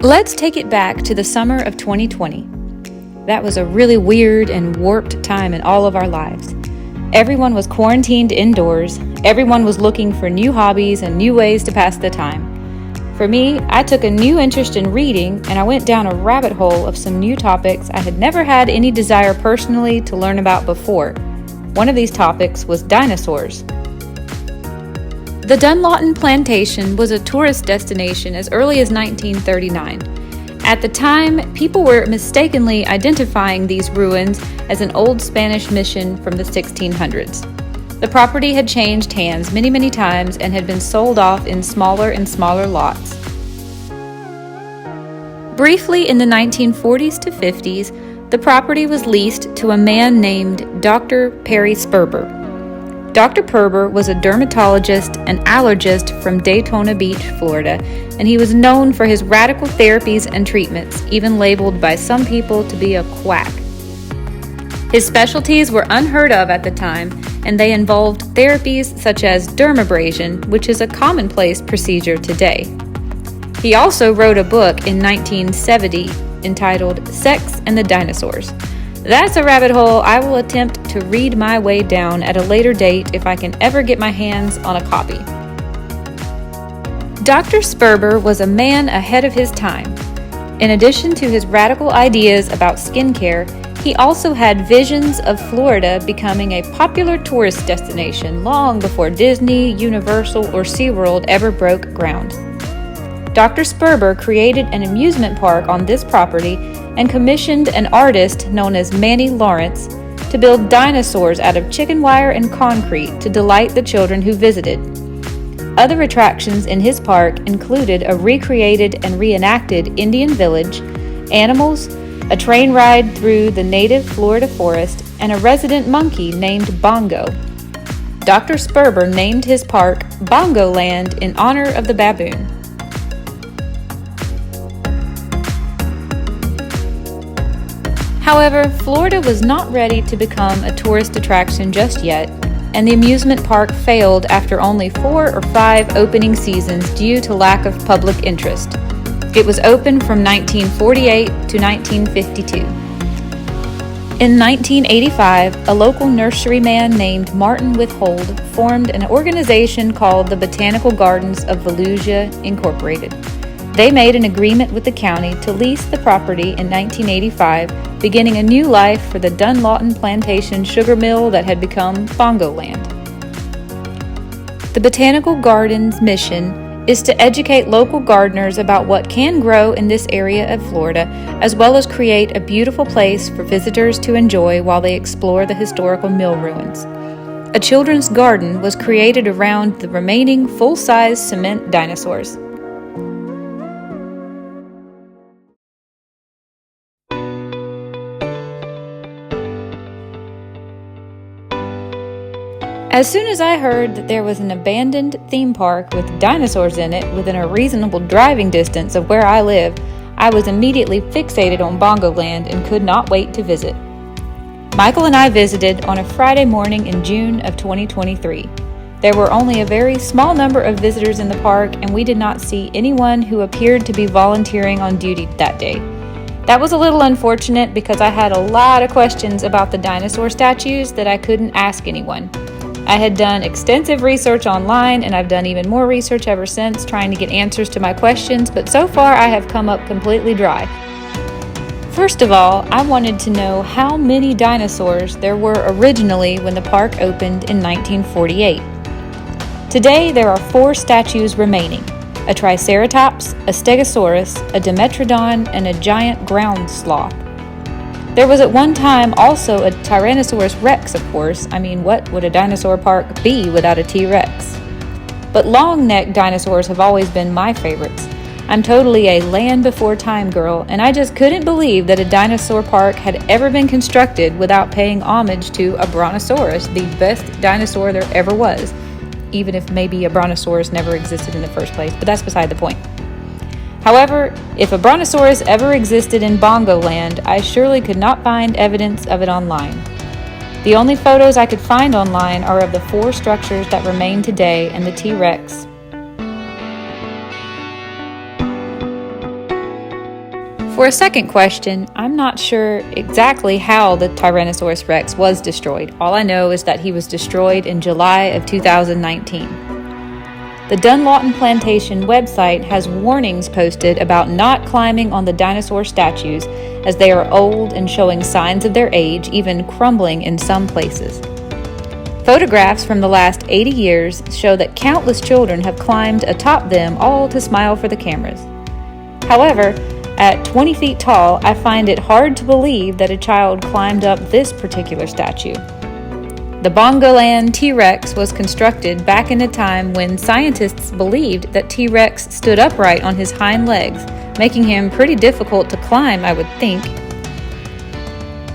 Let's take it back to the summer of 2020. That was a really weird and warped time in all of our lives. Everyone was quarantined indoors. Everyone was looking for new hobbies and new ways to pass the time. For me, I took a new interest in reading, and I went down a rabbit hole of some new topics I had never had any desire personally to learn about before. One of these topics was dinosaurs. The Bongoland plantation was a tourist destination as early as 1939. At the time, people were mistakenly identifying these ruins as an old Spanish mission from the 1600s. The property had changed hands many times and had been sold off in smaller and smaller lots. Briefly in the 1940s to 50s, the property was leased to a man named Dr. Perry Sperber. Dr. Perber was a dermatologist and allergist from Daytona Beach, Florida, and he was known for his radical therapies and treatments, even labeled by some people to be a quack. His specialties were unheard of at the time, and they involved therapies such as dermabrasion, which is a commonplace procedure today. He also wrote a book in 1970 entitled Sex and the Dinosaurs. That's a rabbit hole I will attempt to read my way down at a later date if I can ever get my hands on a copy. Dr. Sperber was a man ahead of his time. In addition to his radical ideas about skincare, he also had visions of Florida becoming a popular tourist destination long before Disney, Universal, or SeaWorld ever broke ground. Dr. Sperber created an amusement park on this property and commissioned an artist known as Manny Lawrence to build dinosaurs out of chicken wire and concrete to delight the children who visited. Other attractions in his park included a recreated and reenacted Indian village, animals, a train ride through the native Florida forest, and a resident monkey named Bongo. Dr. Sperber named his park Bongoland in honor of the baboon. However, Florida was not ready to become a tourist attraction just yet, and the amusement park failed after only 4 or 5 opening seasons due to lack of public interest. It was open from 1948 to 1952. In 1985, a local nurseryman named Martin Withold formed an organization called the Botanical Gardens of Volusia, Incorporated. They made an agreement with the county to lease the property in 1985, beginning a new life for the Bongoland plantation sugar mill that had become Bongoland. The Botanical Gardens' mission is to educate local gardeners about what can grow in this area of Florida, as well as create a beautiful place for visitors to enjoy while they explore the historical mill ruins. A children's garden was created around the remaining full-size cement dinosaurs. As soon as I heard that there was an abandoned theme park with dinosaurs in it within a reasonable driving distance of where I live, I was immediately fixated on Bongoland and could not wait to visit. Michael and I visited on a Friday morning in June of 2023. There were only a very small number of visitors in the park, and we did not see anyone who appeared to be volunteering on duty that day. That was a little unfortunate because I had a lot of questions about the dinosaur statues that I couldn't ask anyone. I had done extensive research online, and I've done even more research ever since trying to get answers to my questions, but so far I have come up completely dry. First of all, I wanted to know how many dinosaurs there were originally when the park opened in 1948. Today there are 4 statues remaining: a Triceratops, a Stegosaurus, a Dimetrodon, and a giant ground sloth. There was at one time also a Tyrannosaurus Rex, of course. I mean, what would a dinosaur park be without a T-Rex? But long-necked dinosaurs have always been my favorites. I'm totally a land before time girl, and I just couldn't believe that a dinosaur park had ever been constructed without paying homage to a Brontosaurus, the best dinosaur there ever was, even if maybe a Brontosaurus never existed in the first place, but that's beside the point. However, if a Brontosaurus ever existed in Bongoland, I surely could not find evidence of it online. The only photos I could find online are of the 4 structures that remain today and the T-Rex. For a second question, I'm not sure exactly how the Tyrannosaurus Rex was destroyed. All I know is that he was destroyed in July of 2019. The Dunlawton Plantation website has warnings posted about not climbing on the dinosaur statues as they are old and showing signs of their age, even crumbling in some places. Photographs from the last 80 years show that countless children have climbed atop them, all to smile for the cameras. However, at 20 feet tall, I find it hard to believe that a child climbed up this particular statue. The Bongoland T-Rex was constructed back in a time when scientists believed that T-Rex stood upright on his hind legs, making him pretty difficult to climb, I would think.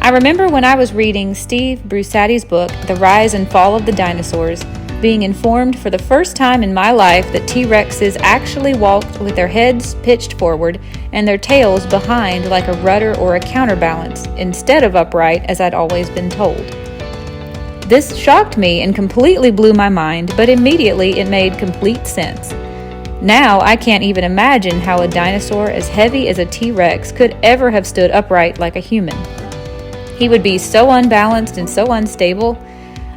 I remember when I was reading Steve Brusati's book, The Rise and Fall of the Dinosaurs, being informed for the first time in my life that T-Rexes actually walked with their heads pitched forward and their tails behind like a rudder or a counterbalance, instead of upright as I'd always been told. This shocked me and completely blew my mind, but immediately it made complete sense. Now I can't even imagine how a dinosaur as heavy as a T-Rex could ever have stood upright like a human. He would be so unbalanced and so unstable.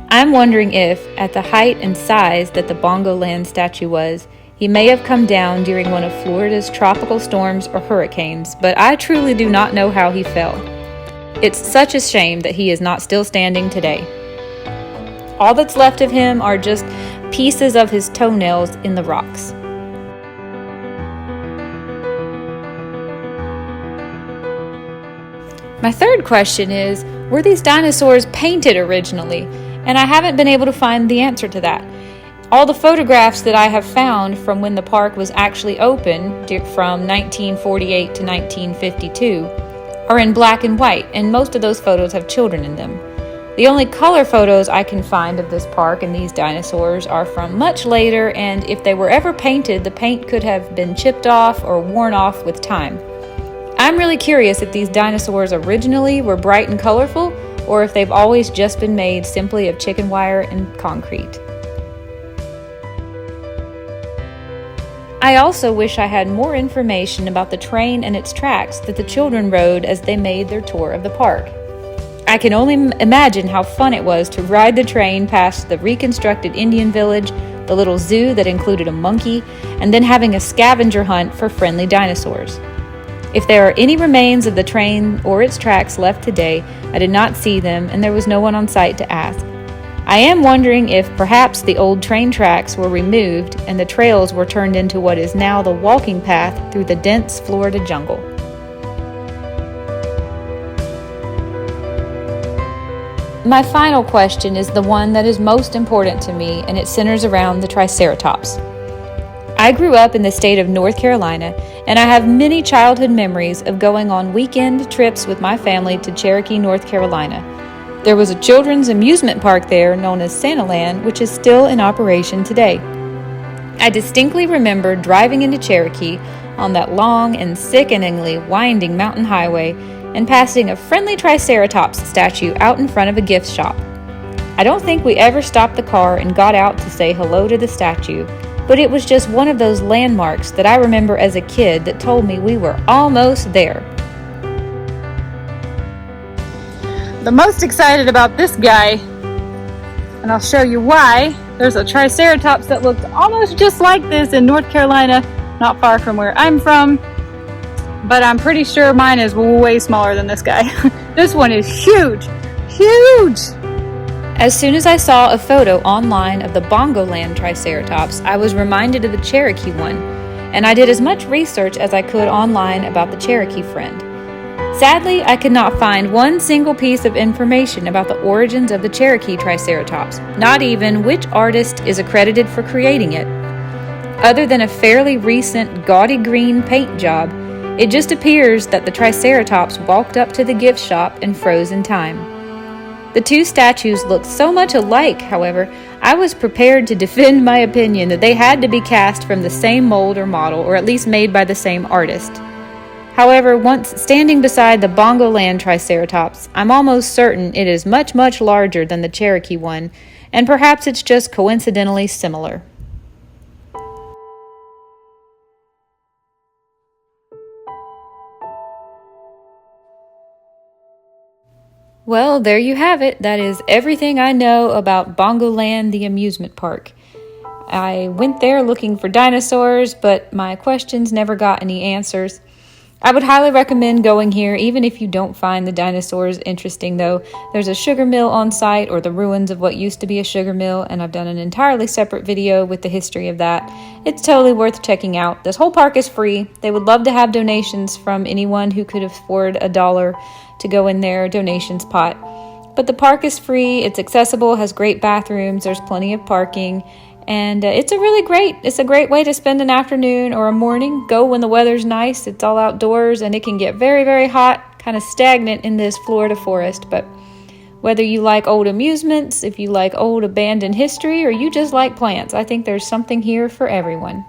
I'm wondering if, at the height and size that the Bongoland statue was, he may have come down during one of Florida's tropical storms or hurricanes, but I truly do not know how he fell. It's such a shame that he is not still standing today. All that's left of him are just pieces of his toenails in the rocks. My third question is, were these dinosaurs painted originally? And I haven't been able to find the answer to that. All the photographs that I have found from when the park was actually open, from 1948 to 1952, are in black and white, and most of those photos have children in them. The only color photos I can find of this park and these dinosaurs are from much later, and if they were ever painted, the paint could have been chipped off or worn off with time. I'm really curious if these dinosaurs originally were bright and colorful, or if they've always just been made simply of chicken wire and concrete. I also wish I had more information about the train and its tracks that the children rode as they made their tour of the park. I can only imagine how fun it was to ride the train past the reconstructed Indian village, the little zoo that included a monkey, and then having a scavenger hunt for friendly dinosaurs. If there are any remains of the train or its tracks left today, I did not see them, and there was no one on site to ask. I am wondering if perhaps the old train tracks were removed and the trails were turned into what is now the walking path through the dense Florida jungle. My final question is the one that is most important to me, and it centers around the Triceratops. I grew up in the state of North Carolina, and I have many childhood memories of going on weekend trips with my family to Cherokee, North Carolina. There was a children's amusement park there known as Santaland, which is still in operation today. I distinctly remember driving into Cherokee on that long and sickeningly winding mountain highway and passing a friendly Triceratops statue out in front of a gift shop. I don't think we ever stopped the car and got out to say hello to the statue, but it was just one of those landmarks that I remember as a kid that told me we were almost there. The most excited about this guy, and I'll show you why. There's a Triceratops that looked almost just like this in North Carolina, not far from where I'm from, but I'm pretty sure mine is way smaller than this guy. This one is huge, huge! As soon as I saw a photo online of the Bongoland Triceratops, I was reminded of the Cherokee one, and I did as much research as I could online about the Cherokee friend. Sadly, I could not find one single piece of information about the origins of the Cherokee Triceratops, not even which artist is accredited for creating it. Other than a fairly recent gaudy green paint job, it just appears that the Triceratops walked up to the gift shop and froze in time. The two statues looked so much alike, however, I was prepared to defend my opinion that they had to be cast from the same mold or model, or at least made by the same artist. However, once standing beside the Bongoland Triceratops, I'm almost certain it is much, much larger than the Cherokee one, and perhaps it's just coincidentally similar. Well, there you have it. That is everything I know about Bongoland, the amusement park. I went there looking for dinosaurs, but my questions never got any answers. I would highly recommend going here, even if you don't find the dinosaurs interesting, though. There's a sugar mill on site, or the ruins of what used to be a sugar mill, and I've done an entirely separate video with the history of that. It's totally worth checking out. This whole park is free. They would love to have donations from anyone who could afford $1 to go in their donations pot. But the park is free, it's accessible, has great bathrooms, there's plenty of parking, and it's a great way to spend an afternoon or a morning. Go when the weather's nice, it's all outdoors, and it can get very, very hot, kind of stagnant in this Florida forest. But whether you like old amusements, if you like old abandoned history, or you just like plants, I think there's something here for everyone.